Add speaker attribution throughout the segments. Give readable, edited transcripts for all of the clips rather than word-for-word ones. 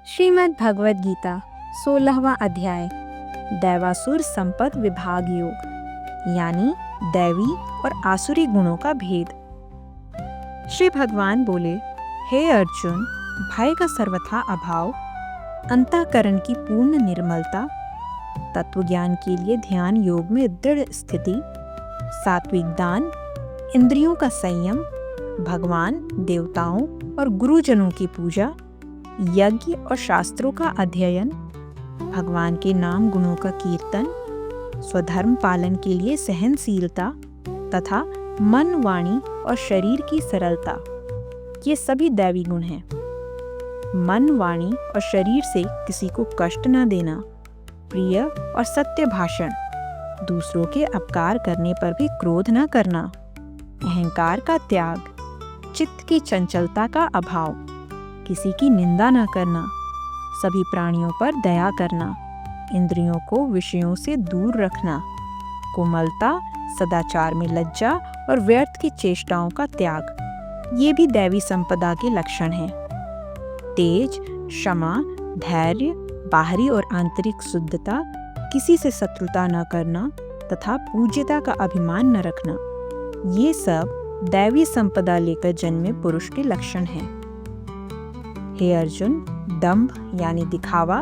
Speaker 1: श्रीमद् भगवद गीता 16वां अध्याय दैवासुर संपद विभाग योग यानी दैवी और आसुरी गुणों का भेद। श्री भगवान बोले, हे अर्जुन, भय का सर्वथा अभाव, अंतःकरण की पूर्ण निर्मलता, तत्वज्ञान के लिए ध्यान योग में दृढ़ स्थिति, सात्विक दान, इंद्रियों का संयम, भगवान, देवताओं और गुरुजनों की पूजा, यज्ञ और शास्त्रों का अध्ययन, भगवान के नाम गुणों का कीर्तन, स्वधर्म पालन के लिए सहनशीलता तथा मन, वाणी और शरीर की सरलता, ये सभी दैवी गुण हैं। मन, वाणी और शरीर से किसी को कष्ट न देना, प्रिय और सत्य भाषण, दूसरों के अपकार करने पर भी क्रोध न करना, अहंकार का त्याग, चित्त की चंचलता का अभाव, किसी की निंदा न करना, सभी प्राणियों पर दया करना, इंद्रियों को विषयों से दूर रखना, कोमलता, सदाचार में लज्जा और व्यर्थ की चेष्टाओं का त्याग, ये भी दैवी संपदा के लक्षण हैं। तेज, क्षमा, धैर्य, बाहरी और आंतरिक शुद्धता, किसी से शत्रुता न करना तथा पूज्यता का अभिमान न रखना, ये सब दैवी संपदा लेकर जन्मे पुरुष के लक्षण हैं। हे अर्जुन, दंभ यानी दिखावा,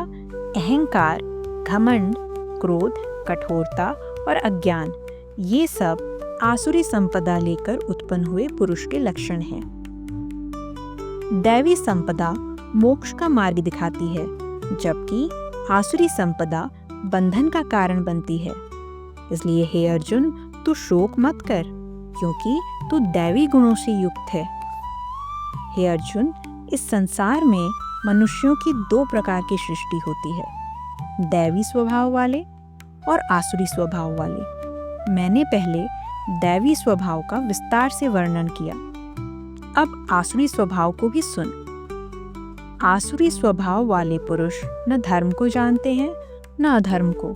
Speaker 1: अहंकार, घमंड, क्रोध, कठोरता और अज्ञान, ये सब आसुरी संपदा लेकर उत्पन्न हुए पुरुष के लक्षण हैं। दैवी संपदा मोक्ष का मार्ग दिखाती है, जबकि आसुरी संपदा बंधन का कारण बनती है। इसलिए हे अर्जुन, तू शोक मत कर, क्योंकि तू दैवी गुणों से युक्त है। हे अर्जुन, इस संसार में मनुष्यों की दो प्रकार की सृष्टि होती है, दैवी स्वभाव वाले और आसुरी स्वभाव वाले। मैंने पहले दैवी स्वभाव का विस्तार से वर्णन किया, अब आसुरी स्वभाव को भी सुन। आसुरी स्वभाव वाले पुरुष न धर्म को जानते हैं न अधर्म को,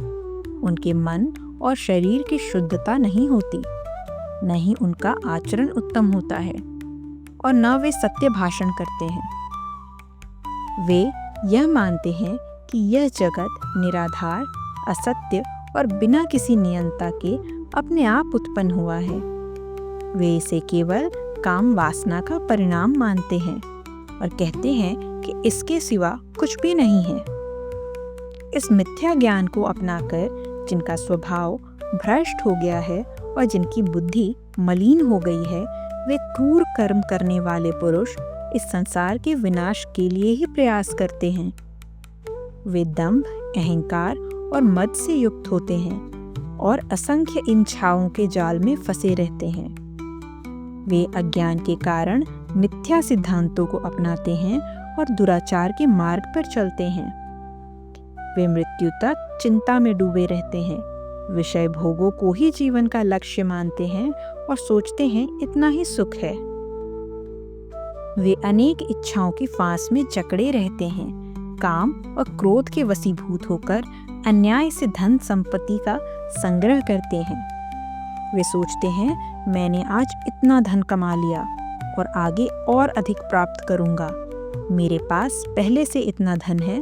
Speaker 1: उनके मन और शरीर की शुद्धता नहीं होती, न ही उनका आचरण उत्तम होता है और न वे सत्य भाषण करते हैं। वे यह मानते हैं कि यह जगत निराधार, असत्य और बिना किसी नियंता के अपने आप उत्पन्न हुआ है। वे इसे केवल काम वासना का परिणाम मानते हैं और कहते हैं कि इसके सिवा कुछ भी नहीं है। इस मिथ्या ज्ञान को अपनाकर जिनका स्वभाव भ्रष्ट हो गया है और जिनकी बुद्धि मलिन हो गई है, वे क्रूर कर्म करने वाले पुरुष इस संसार के विनाश के लिए ही प्रयास करते हैं। वे दंभ, अहंकार और मद से युक्त होते हैं और असंख्य इच्छाओं के जाल में फंसे रहते हैं। वे अज्ञान के कारण मिथ्या सिद्धांतों को अपनाते हैं और दुराचार के मार्ग पर चलते हैं। वे मृत्यु तक चिंता में डूबे रहते हैं, विषय भोगों को ही जीवन का लक्ष्य मानते हैं और सोचते हैं इतना ही सुख है। वे अनेक इच्छाओं की फांस में जकड़े रहते हैं, काम और क्रोध के वशीभूत होकर अन्याय से धन संपत्ति का संग्रह करते हैं। वे सोचते हैं मैंने आज इतना धन कमा लिया और आगे और अधिक प्राप्त करूंगा, मेरे पास पहले से इतना धन है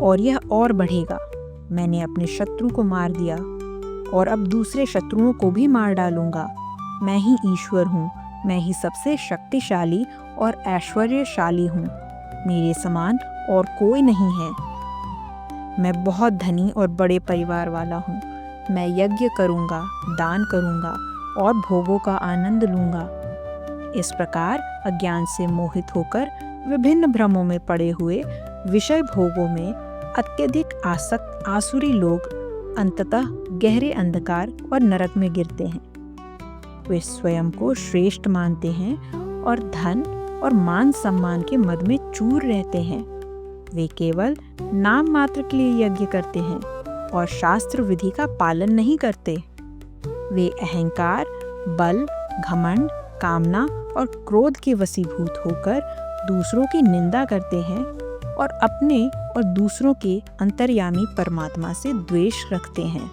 Speaker 1: और यह और बढ़ेगा। मैंने अपने शत्रु को मार दिया और अब दूसरे शत्रुओं को भी मार डालूंगा। मैं ही ईश्वर हूँ, मैं ही सबसे शक्तिशाली और ऐश्वर्यशाली हूँ, मेरे समान और कोई नहीं है। मैं बहुत धनी और बड़े परिवार वाला हूँ। मैं यज्ञ करूँगा, दान करूँगा और भोगों का आनंद लूँगा। इस प्रकार अज्ञान से मोहित होकर विभिन्न भ्रमों में पड़े हुए विषय भोगों में अत्यधिक आसक्त आसुरी लोग अंततः गहरे अंधकार और नरक में गिरते हैं। वे स्वयं को श्रेष्ठ मानते हैं और धन और मान सम्मान के मद में चूर रहते हैं। वे केवल नाम मात्र के लिए यज्ञ करते हैं और शास्त्र विधि का पालन नहीं करते। वे अहंकार, बल, घमंड, कामना और क्रोध के वशीभूत होकर दूसरों की निंदा करते हैं और अपने और दूसरों के अंतर्यामी परमात्मा से द्वेष रखते हैं।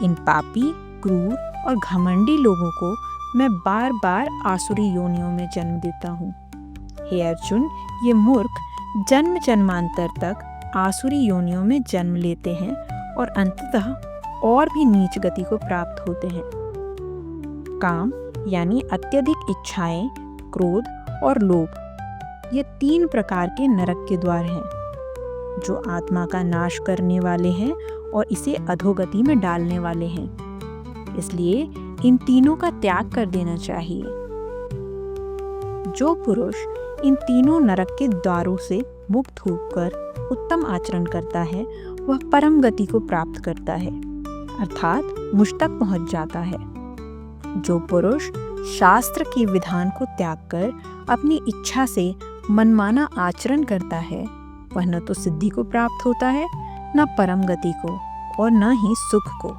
Speaker 1: इन पापी, क्रूर और घमंडी लोगों को मैं बार बार आसुरी योनियों में जन्म देता हूँ। हे अर्जुन, ये मूर्ख जन्म जन्मांतर तक आसुरी योनियों में जन्म लेते हैं और अंततः और भी नीच गति को प्राप्त होते हैं। काम यानी अत्यधिक इच्छाएं, क्रोध और लोभ ये 3 प्रकार के नरक के द्वार हैं जो आत्मा का नाश करने वाले हैं और इसे अधोगति में डालने वाले हैं। इसलिए इन तीनों का त्याग कर देना चाहिए। जो पुरुष इन तीनों नरक के द्वारों से मुक्त होकर उत्तम आचरण करता है वह परम गति को प्राप्त करता है, अर्थात मुझ तक पहुंच जाता है। जो पुरुष शास्त्र के विधान को त्याग कर अपनी इच्छा से मनमाना आचरण करता है वह न तो सिद्धि को प्राप्त होता है, न परम गति को और न ही सुख को।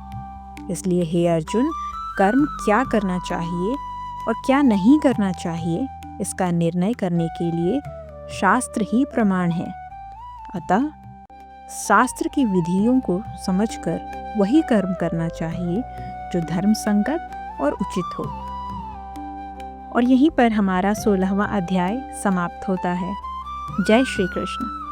Speaker 1: इसलिए हे अर्जुन, कर्म क्या करना चाहिए और क्या नहीं करना चाहिए इसका निर्णय करने के लिए शास्त्र ही प्रमाण है। अतः शास्त्र की विधियों को समझकर वही कर्म करना चाहिए जो धर्म संगत और उचित हो। और यहीं पर हमारा 16वां अध्याय समाप्त होता है। जय श्री कृष्ण।